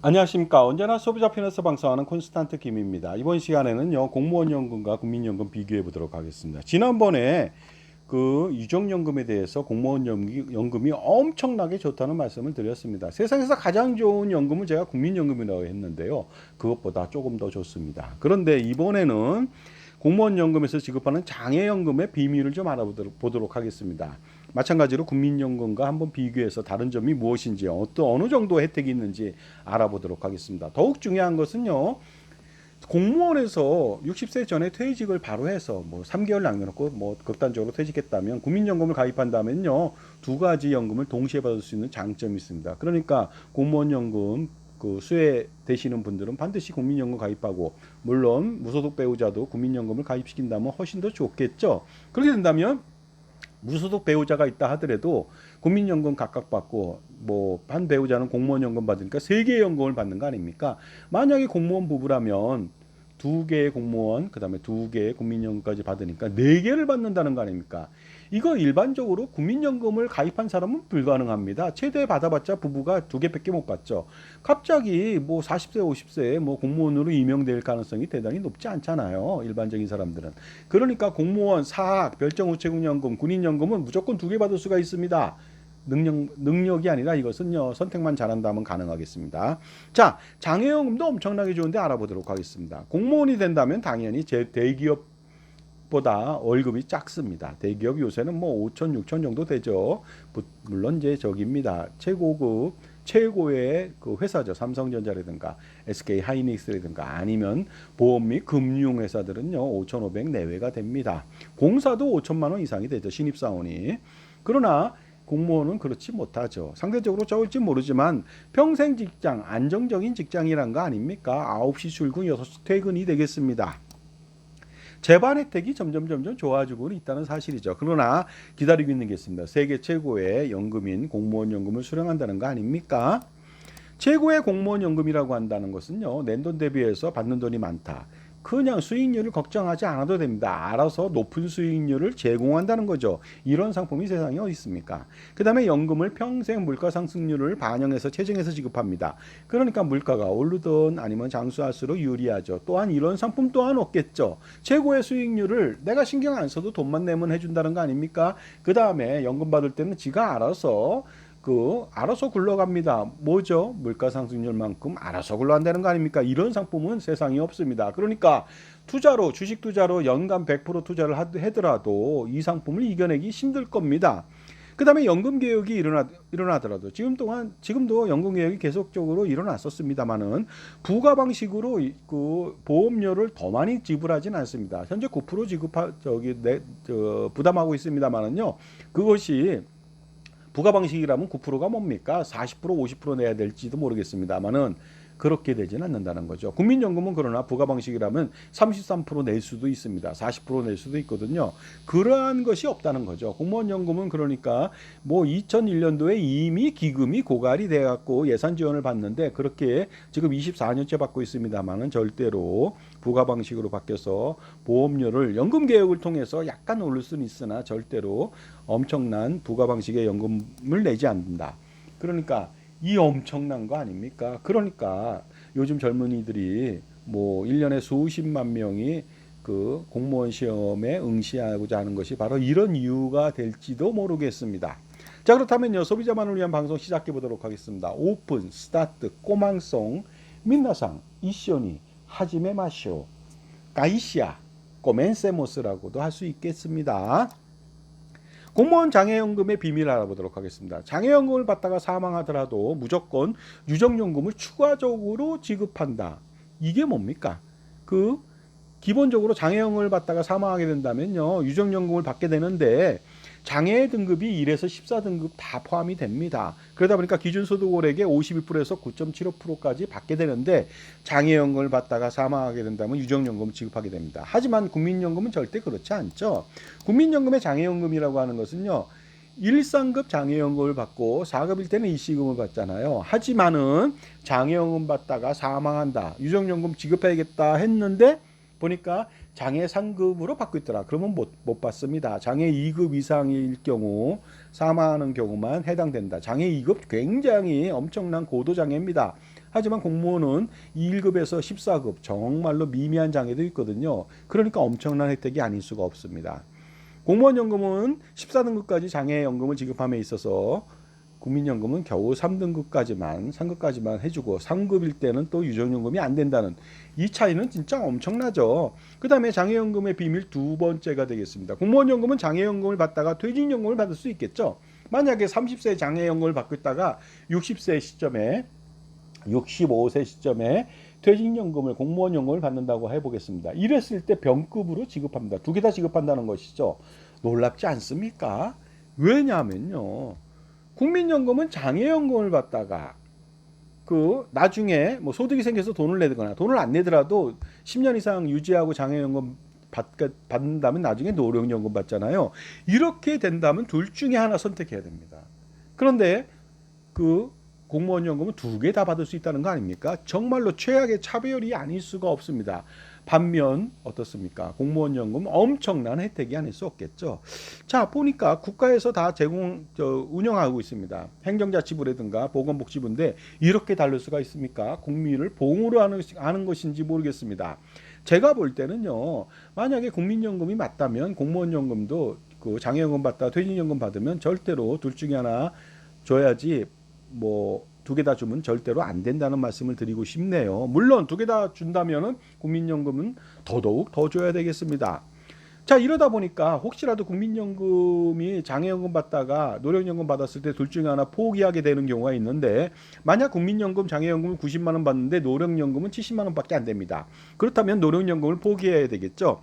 안녕하십니까. 언제나 소비자 편에서 방송하는 콘스탄트 김입니다. 이번 시간에는요, 공무원 연금과 국민연금 비교해 보도록 하겠습니다. 지난번에 그 유족연금에 대해서 공무원 연금이 엄청나게 좋다는 말씀을 드렸습니다. 세상에서 가장 좋은 연금은 제가 국민연금이라고 했는데요. 그것보다 조금 더 좋습니다. 그런데 이번에는 공무원 연금에서 지급하는 장애연금의 비밀을 좀 알아보도록 하겠습니다. 마찬가지로 국민연금과 한번 비교해서 다른 점이 무엇인지 어느 정도 혜택이 있는지 알아보도록 하겠습니다. 더욱 중요한 것은요. 공무원에서 60세 전에 퇴직을 바로 해서 뭐 3개월 남겨놓고 뭐 극단적으로 퇴직했다면 국민연금을 가입한다면요. 두 가지 연금을 동시에 받을 수 있는 장점이 있습니다. 그러니까 공무원연금 그 수혜 되시는 분들은 반드시 국민연금 가입하고, 물론 무소속 배우자도 국민연금을 가입시킨다면 훨씬 더 좋겠죠. 그렇게 된다면 무소속 배우자가 있다 하더라도 국민연금 각각 받고, 뭐 한 배우자는 공무원연금 받으니까 세 개의 연금을 받는 거 아닙니까? 만약에 공무원 부부라면 두 개의 공무원, 그다음에 두 개의 국민연금까지 받으니까 네 개를 받는다는 거 아닙니까? 이거 일반적으로 국민연금을 가입한 사람은 불가능합니다. 최대 받아봤자 부부가 두 개밖에 못 받죠. 갑자기 뭐 40세, 50세에 뭐 공무원으로 임명될 가능성이 대단히 높지 않잖아요. 일반적인 사람들은. 그러니까 공무원, 사학, 별정우체국연금, 군인연금은 무조건 두 개 받을 수가 있습니다. 능력이 아니라 이것은요, 선택만 잘한다면 가능하겠습니다. 자, 장애연금도 엄청나게 좋은데 알아보도록 하겠습니다. 공무원이 된다면 당연히 대기업보다 월급이 작습니다. 대기업 요새는 뭐 5천, 6천 정도 되죠. 물론 이제 저기입니다. 최고급, 최고의 그 회사죠. 삼성전자라든가 SK 하이닉스라든가 아니면 보험 및 금융 회사들은요, 5,500 내외가 됩니다. 공사도 5천만 원 이상이 되죠. 신입사원이. 그러나 공무원은 그렇지 못하죠. 상대적으로 적을지 모르지만 평생 직장, 안정적인 직장이란 거 아닙니까? 9시 출근, 6시 퇴근이 되겠습니다. 재반 혜택이 점점 좋아지고 있다는 사실이죠. 그러나 기다리고 있는 게 있습니다. 세계 최고의 연금인 공무원 연금을 수령한다는 거 아닙니까? 최고의 공무원 연금이라고 한다는 것은요, 낸 돈 대비해서 받는 돈이 많다. 그냥 수익률을 걱정하지 않아도 됩니다. 알아서 높은 수익률을 제공한다는 거죠. 이런 상품이 세상에 어디 있습니까? 그 다음에 연금을 평생 물가 상승률을 반영해서 체증해서 지급합니다. 그러니까 물가가 오르든 아니면 장수할수록 유리하죠. 또한 이런 상품 또한 없겠죠. 최고의 수익률을 내가 신경 안 써도 돈만 내면 해준다는 거 아닙니까? 그 다음에 연금 받을 때는 지가 알아서 굴러갑니다. 뭐죠? 물가 상승률만큼 알아서 굴러간다는 거 아닙니까? 이런 상품은 세상에 없습니다. 그러니까 주식 투자로 연간 100% 투자를 하더라도 이 상품을 이겨내기 힘들 겁니다. 그 다음에 연금 개혁이 일어나더라도 지금도 연금 개혁이 계속적으로 일어났었습니다만은 부가 방식으로 그 보험료를 더 많이 지불하지는 않습니다. 현재 9% 부담하고 있습니다만은요. 그것이 부가 방식이라면 9%가 뭡니까? 40%, 50% 내야 될지도 모르겠습니다만은 그렇게 되지는 않는다는 거죠. 국민연금은 그러나 부가 방식이라면 33%낼 수도 있습니다. 40%낼 수도 있거든요. 그러한 것이 없다는 거죠. 공무원 연금은 그러니까 뭐 2001년도에 이미 기금이 고갈이 돼 갖고 예산 지원을 받는데, 그렇게 지금 24년째 받고 있습니다만은 절대로 부가 방식으로 바뀌어서 보험료를 연금 개혁을 통해서 약간 오를 수는 있으나 절대로 엄청난 부가 방식의 연금을 내지 않는다. 그러니까 이 엄청난 거 아닙니까? 그러니까 요즘 젊은이들이 뭐 1년에 수십만 명이 그 공무원 시험에 응시하고자 하는 것이 바로 이런 이유가 될지도 모르겠습니다. 자, 그렇다면요, 소비자만을 위한 방송 시작해 보도록 하겠습니다. 오픈 스타트 꼬망송 민나상 이쇼니 하지메 마쇼 가이시아 꼬멘세모스라고도 할 수 있겠습니다. 공무원 장애연금의 비밀을 알아보도록 하겠습니다. 장애연금을 받다가 사망하더라도 무조건 유족연금을 추가적으로 지급한다. 이게 뭡니까? 기본적으로 장애연금을 받다가 사망하게 된다면요, 유족연금을 받게 되는데 장애 등급이 1에서 14등급 다 포함이 됩니다. 그러다 보니까 기준소득월액의 52%에서 9.75%까지 받게 되는데, 장애연금을 받다가 사망하게 된다면 유족연금 지급하게 됩니다. 하지만 국민연금은 절대 그렇지 않죠. 국민연금의 장애연금이라고 하는 것은요, 1상급 장애연금을 받고 4급일 때는 일시금을 받잖아요. 하지만은 장애연금 받다가 사망한다, 유족연금 지급해야겠다 했는데 보니까 장애 3급으로 받고 있더라. 그러면 못 받습니다. 장애 2급 이상일 경우 사망하는 경우만 해당된다. 장애 2급 굉장히 엄청난 고도장애입니다. 하지만 공무원은 1급에서 14급 정말로 미미한 장애도 있거든요. 그러니까 엄청난 혜택이 아닐 수가 없습니다. 공무원연금은 14등급까지 장애연금을 지급함에 있어서 국민연금은 겨우 3등급까지만 해주고 3급일 때는 또 유족연금이 안 된다는 이 차이는 진짜 엄청나죠. 그 다음에 장애연금의 비밀 두 번째가 되겠습니다. 공무원연금은 장애연금을 받다가 퇴직연금을 받을 수 있겠죠. 만약에 30세 장애연금을 받고 있다가 60세 시점에 65세 시점에 퇴직연금을 공무원연금을 받는다고 해보겠습니다. 이랬을 때 병급으로 지급합니다. 두 개 다 지급한다는 것이죠. 놀랍지 않습니까? 왜냐하면요. 국민연금은 장애연금을 받다가 그 나중에 뭐 소득이 생겨서 돈을 내거나 돈을 안 내더라도 10년 이상 유지하고 장애연금 받는다면 나중에 노령연금 받잖아요. 이렇게 된다면 둘 중에 하나 선택해야 됩니다. 그런데 그 공무원연금은 두 개 다 받을 수 있다는 거 아닙니까? 정말로 최악의 차별이 아닐 수가 없습니다. 반면 어떻습니까? 공무원연금 엄청난 혜택이 아닐 수 없겠죠. 자, 보니까 국가에서 다 운영하고 있습니다. 행정자치부라든가 보건복지부인데 이렇게 다를 수가 있습니까? 국민을 보응으로 하는 것인지 모르겠습니다. 제가 볼 때는요, 만약에 국민연금이 맞다면 공무원연금도 그 장애연금 받다 퇴직연금 받으면 절대로 둘 중에 하나 줘야지 뭐 두 개 다 주면 절대로 안 된다는 말씀을 드리고 싶네요. 물론 두 개 다 준다면은 국민연금은 더더욱 더 줘야 되겠습니다. 자, 이러다 보니까 혹시라도 국민연금이 장애연금 받다가 노령연금 받았을 때 둘 중에 하나 포기하게 되는 경우가 있는데, 만약 국민연금 장애연금을 90만 원 받는데 노령연금은 70만 원밖에 안 됩니다. 그렇다면 노령연금을 포기해야 되겠죠.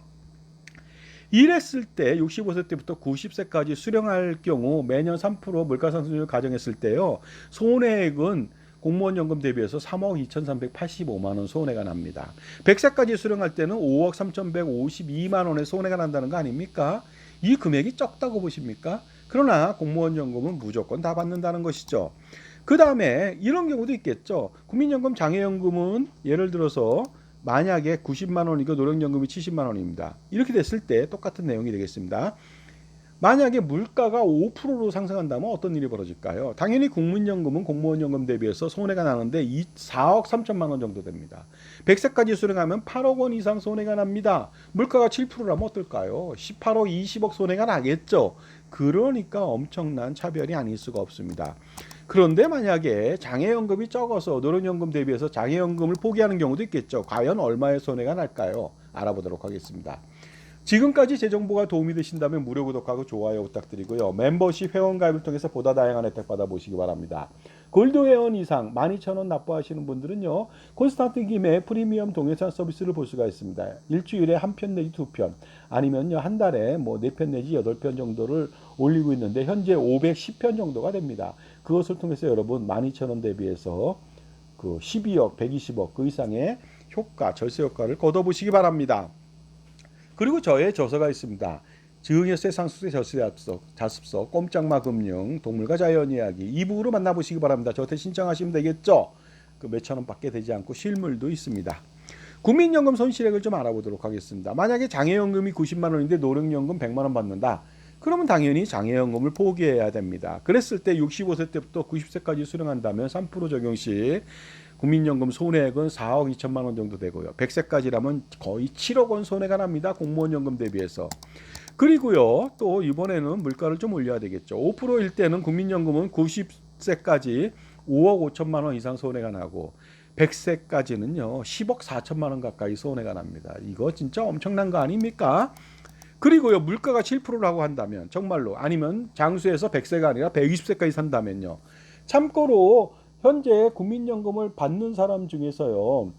이랬을 때 65세 때부터 90세까지 수령할 경우 매년 3% 물가상승률을 가정했을 때요. 손해액은 공무원연금 대비해서 3억 2,385만 원 손해가 납니다. 100세까지 수령할 때는 5억 3,152만 원의 손해가 난다는 거 아닙니까? 이 금액이 적다고 보십니까? 그러나 공무원연금은 무조건 다 받는다는 것이죠. 그 다음에 이런 경우도 있겠죠. 국민연금 장애연금은 예를 들어서 만약에 90만 원이고 노령연금이 70만 원입니다. 이렇게 됐을 때 똑같은 내용이 되겠습니다. 만약에 물가가 5%로 상승한다면 어떤 일이 벌어질까요? 당연히 국민연금은 공무원연금 대비해서 손해가 나는데 4억 3천만 원 정도 됩니다. 100세까지 수령하면 8억 원 이상 손해가 납니다. 물가가 7%라면 어떨까요? 18억 20억 손해가 나겠죠. 그러니까 엄청난 차별이 아닐 수가 없습니다. 그런데 만약에 장애연금이 적어서 노령연금 대비해서 장애연금을 포기하는 경우도 있겠죠. 과연 얼마의 손해가 날까요? 알아보도록 하겠습니다. 지금까지 제 정보가 도움이 되신다면 무료 구독하고 좋아요 부탁드리고요. 멤버십 회원가입을 통해서 보다 다양한 혜택 받아보시기 바랍니다. 골드 회원 이상 12,000원 납부하시는 분들은요. 콘스탄트 김의 프리미엄 동영상 서비스를 볼 수가 있습니다. 일주일에 한 편 내지 두 편 아니면요 한 달에 뭐 4편 내지 8편 정도를 올리고 있는데 현재 510편 정도가 됩니다. 그것을 통해서 여러분 12,000원 대비해서 그 12억, 120억 그 이상의 효과, 절세 효과를 거둬보시기 바랍니다. 그리고 저의 저서가 있습니다. 증여 세상수세 절세 자습서, 꼼짝마 금융, 동물과 자연 이야기 이북으로 만나보시기 바랍니다. 저한테 신청하시면 되겠죠. 그 몇천 원 밖에 되지 않고 실물도 있습니다. 국민연금 손실액을 좀 알아보도록 하겠습니다. 만약에 장애연금이 90만 원인데 노령연금 100만 원 받는다. 그러면 당연히 장애연금을 포기해야 됩니다. 그랬을 때 65세 때부터 90세까지 수령한다면 3% 적용 시 국민연금 손해액은 4억 2천만 원 정도 되고요. 100세까지라면 거의 7억 원 손해가 납니다. 공무원연금 대비해서. 그리고요. 또 이번에는 물가를 좀 올려야 되겠죠. 5%일 때는 국민연금은 90세까지 5억 5천만 원 이상 손해가 나고 100세까지는요. 10억 4천만 원 가까이 손해가 납니다. 이거 진짜 엄청난 거 아닙니까? 그리고요. 물가가 7%라고 한다면 정말로 아니면 장수에서 100세가 아니라 120세까지 산다면요. 참고로 현재 국민연금을 받는 사람 중에서요.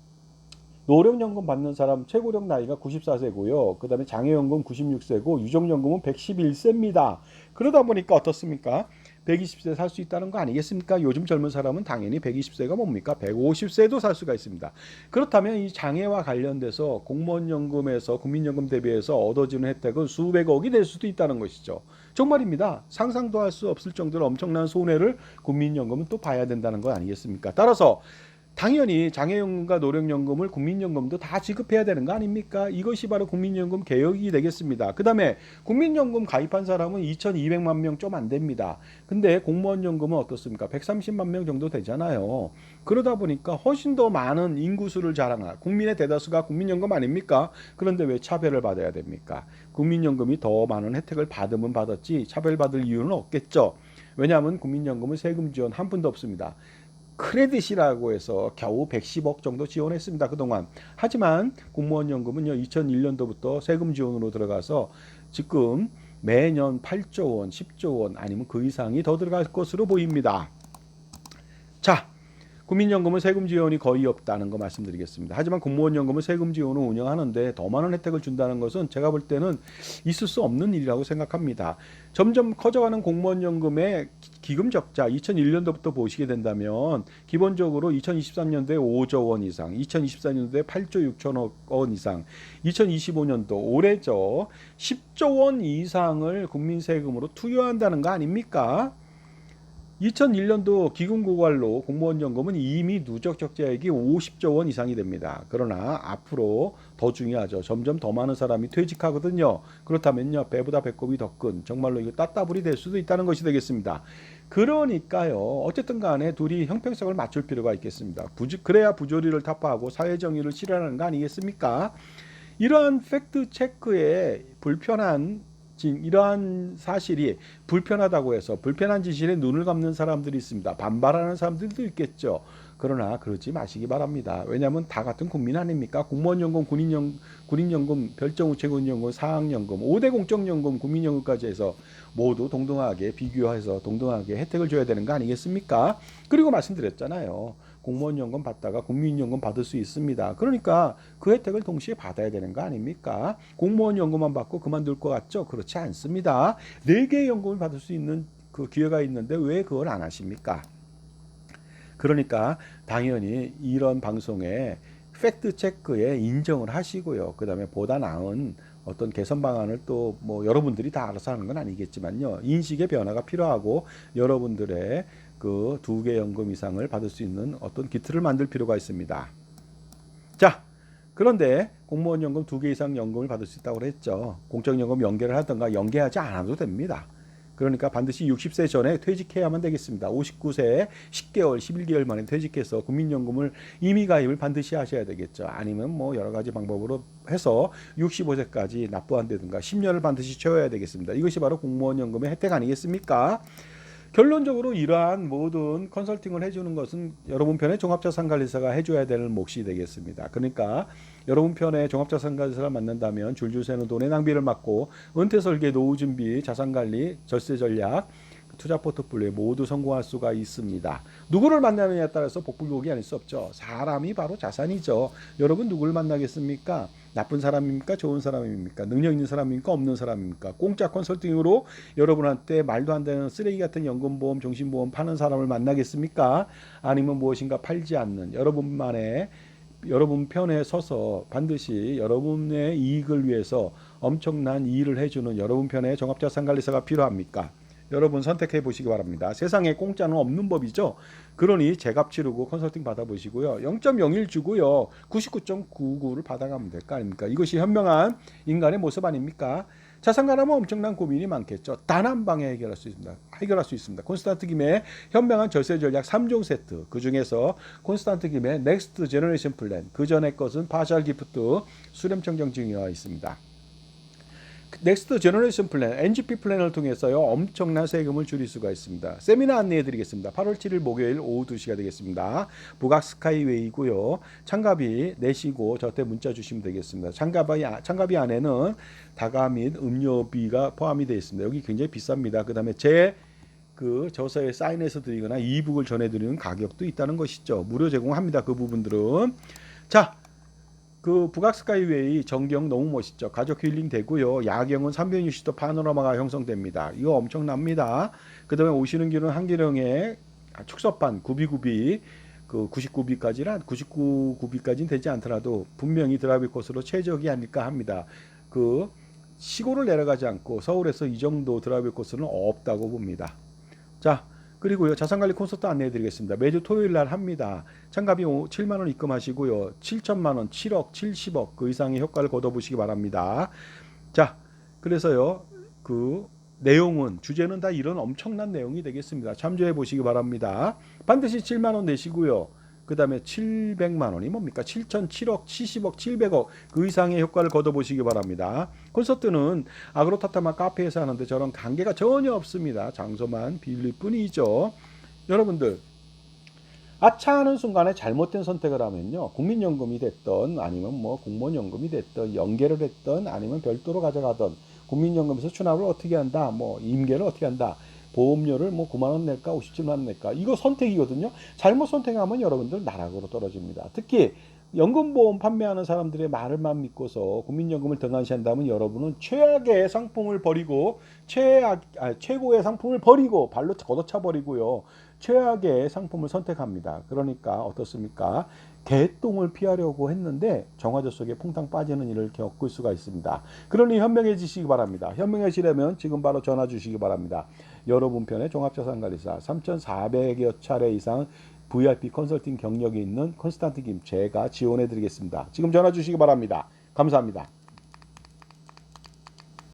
노령연금 받는 사람 최고령 나이가 94세고요. 그 다음에 장애연금 96세고 유족연금은 111세입니다. 그러다 보니까 어떻습니까? 120세 살 수 있다는 거 아니겠습니까? 요즘 젊은 사람은 당연히 120세가 뭡니까? 150세도 살 수가 있습니다. 그렇다면 이 장애와 관련돼서 공무원연금에서 국민연금 대비해서 얻어지는 혜택은 수백억이 될 수도 있다는 것이죠. 정말입니다. 상상도 할 수 없을 정도로 엄청난 손해를 국민연금은 또 봐야 된다는 거 아니겠습니까? 따라서 당연히 장애연금과 노령연금을 국민연금도 다 지급해야 되는 거 아닙니까? 이것이 바로 국민연금 개혁이 되겠습니다. 그 다음에 국민연금 가입한 사람은 2,200만 명 좀 안 됩니다. 근데 공무원연금은 어떻습니까? 130만 명 정도 되잖아요. 그러다 보니까 훨씬 더 많은 인구수를 자랑할 국민의 대다수가 국민연금 아닙니까? 그런데 왜 차별을 받아야 됩니까? 국민연금이 더 많은 혜택을 받으면 받았지 차별받을 이유는 없겠죠. 왜냐하면 국민연금은 세금 지원 한 푼도 없습니다. 크레딧이라고 해서 겨우 110억 정도 지원했습니다. 그동안. 하지만 공무원연금은요 2001년도부터 세금 지원으로 들어가서 지금 매년 8조 원, 10조 원 아니면 그 이상이 더 들어갈 것으로 보입니다. 자, 국민연금은 세금 지원이 거의 없다는 거 말씀드리겠습니다. 하지만 공무원연금은 세금 지원을 운영하는데 더 많은 혜택을 준다는 것은 제가 볼 때는 있을 수 없는 일이라고 생각합니다. 점점 커져가는 공무원연금의 기금 적자 2001년도부터 보시게 된다면 기본적으로 2023년도에 5조 원 이상, 2024년도에 8조 6천억 원 이상, 2025년도 올해죠 10조 원 이상을 국민 세금으로 투여한다는 거 아닙니까? 2001년도 기금 고갈로 공무원연금은 이미 누적 적자액이 50조 원 이상이 됩니다. 그러나 앞으로 더 중요하죠. 점점 더 많은 사람이 퇴직하거든요. 그렇다면요, 배보다 배꼽이 더 큰 정말로 이거 따따블이 될 수도 있다는 것이 되겠습니다. 그러니까요, 어쨌든 간에 둘이 형평성을 맞출 필요가 있겠습니다. 그래야 부조리를 타파하고 사회정의를 실현하는 거 아니겠습니까? 이러한 팩트 체크에 이러한 사실이 불편하다고 해서 불편한 지실에 눈을 감는 사람들이 있습니다. 반발하는 사람들도 있겠죠. 그러나 그러지 마시기 바랍니다. 왜냐하면 다 같은 국민 아닙니까? 공무원연금, 군인연금, 별정우체국연금, 사학연금, 5대 공적연금, 국민연금까지 해서 모두 동등하게 비교해서 동등하게 혜택을 줘야 되는 거 아니겠습니까? 그리고 말씀드렸잖아요. 공무원연금 받다가 국민연금 받을 수 있습니다. 그러니까 그 혜택을 동시에 받아야 되는 거 아닙니까? 공무원연금만 받고 그만둘 것 같죠? 그렇지 않습니다. 4개의 연금을 받을 수 있는 그 기회가 있는데 왜 그걸 안 하십니까? 그러니까 당연히 이런 방송에 팩트 체크에 인정을 하시고요. 그 다음에 보다 나은 어떤 개선 방안을 또 뭐 여러분들이 다 알아서 하는 건 아니겠지만요. 인식의 변화가 필요하고 여러분들의 그 2개 연금 이상을 받을 수 있는 어떤 기틀을 만들 필요가 있습니다. 자, 그런데 공무원 연금 2개 이상 연금을 받을 수 있다고 했죠. 공적연금 연계를 하든가 연계하지 않아도 됩니다. 그러니까 반드시 60세 전에 퇴직해야만 되겠습니다. 59세에 10개월, 11개월 만에 퇴직해서 국민연금을 임의 가입을 반드시 하셔야 되겠죠. 아니면 뭐 여러 가지 방법으로 해서 65세까지 납부한다든가 10년을 반드시 채워야 되겠습니다. 이것이 바로 공무원연금의 혜택 아니겠습니까? 결론적으로 이러한 모든 컨설팅을 해주는 것은 여러분 편의 종합자산관리사가 해줘야 되는 몫이 되겠습니다. 그러니까 여러분 편의 종합자산관리사를 만난다면 줄줄 새는 돈의 낭비를 막고 은퇴설계, 노후준비, 자산관리, 절세전략, 투자 포트폴리오에 모두 성공할 수가 있습니다. 누구를 만나느냐에 따라서 복불복이 아닐 수 없죠. 사람이 바로 자산이죠. 여러분 누구를 만나겠습니까? 나쁜 사람입니까? 좋은 사람입니까? 능력 있는 사람입니까? 없는 사람입니까? 공짜 컨설팅으로 여러분한테 말도 안 되는 쓰레기 같은 연금보험, 종신보험 파는 사람을 만나겠습니까? 아니면 무엇인가 팔지 않는 여러분 편에 서서 반드시 여러분의 이익을 위해서 엄청난 일을 해주는 여러분 편의 종합자산관리사가 필요합니까? 여러분 선택해 보시기 바랍니다. 세상에 공짜는 없는 법이죠. 그러니 제값 치르고 컨설팅 받아보시고요. 0.01 주고요. 99.99를 받아가면 될 거 아닙니까? 이것이 현명한 인간의 모습 아닙니까? 자산가라면 엄청난 고민이 많겠죠. 단 한 방에 해결할 수 있습니다. 콘스탄트 김의 현명한 절세 전략 3종 세트. 그 중에서 콘스탄트 김의 넥스트 제너레이션 플랜. 그 전에 것은 파셜 기프트 수렴청정 증여가 있습니다. 넥스트 제너레이션 플랜, NGP 플랜을 통해서요 엄청난 세금을 줄일 수가 있습니다. 세미나 안내해 드리겠습니다. 8월 7일 목요일 오후 2시가 되겠습니다. 북악 스카이웨이고요. 참가비 내시고 저한테 문자 주시면 되겠습니다. 참가비 안에는 다가 및 음료비가 포함이 되어 있습니다. 여기 굉장히 비쌉니다. 그 다음에 제 그 저서에 사인해서 드리거나 이북을 전해드리는 가격도 있다는 것이죠. 무료 제공합니다. 그 부분들은. 자, 그 북악 스카이웨이 전경 너무 멋있죠. 가족 힐링 되고요. 야경은 360도 파노라마가 형성됩니다. 이거 엄청납니다. 그 다음에 오시는 길은 한기령의 축소판 구비구비 그 99구비까지는 되지 않더라도 분명히 드라이브 코스로 최적이 아닐까 합니다. 그 시골을 내려가지 않고 서울에서 이 정도 드라이브 코스는 없다고 봅니다. 자, 그리고요, 자산관리 콘서트 안내해드리겠습니다. 매주 토요일 날 합니다. 참가비 7만 원 입금하시고요. 7천만 원, 7억, 70억 그 이상의 효과를 거둬보시기 바랍니다. 자, 그래서요, 그 내용은 주제는 다 이런 엄청난 내용이 되겠습니다. 참조해 보시기 바랍니다. 반드시 7만 원 내시고요. 그 다음에 700만 원이 뭡니까? 7천, 7억, 70억, 700억 그 이상의 효과를 거둬보시기 바랍니다. 콘서트는 아그로타타마 카페에서 하는데 저런 관계가 전혀 없습니다. 장소만 빌릴 뿐이죠. 여러분들, 아차하는 순간에 잘못된 선택을 하면요, 국민연금이 됐던 아니면 뭐 공무원연금이 됐던 연계를 했던 아니면 별도로 가져가던 국민연금에서 추납을 어떻게 한다, 뭐 임계를 어떻게 한다, 보험료를 뭐 9만 원 낼까 57만 원 낼까, 이거 선택이거든요. 잘못 선택하면 여러분들 나락으로 떨어집니다. 특히 연금보험 판매하는 사람들의 말을만 믿고서 국민연금을 등한시한다면 여러분은 최악의 상품을 버리고 최고의 상품을 버리고 발로 걷어차 버리고요, 최악의 상품을 선택합니다. 그러니까 어떻습니까? 개똥을 피하려고 했는데 정화조 속에 퐁당 빠지는 일을 겪을 수가 있습니다. 그러니 현명해지시기 바랍니다. 현명해지려면 지금 바로 전화 주시기 바랍니다. 여러분 편의 종합자산관리사 3,400여 차례 이상 VIP 컨설팅 경력이 있는 컨스탄틴 김 제가 지원해 드리겠습니다. 지금 전화 주시기 바랍니다. 감사합니다.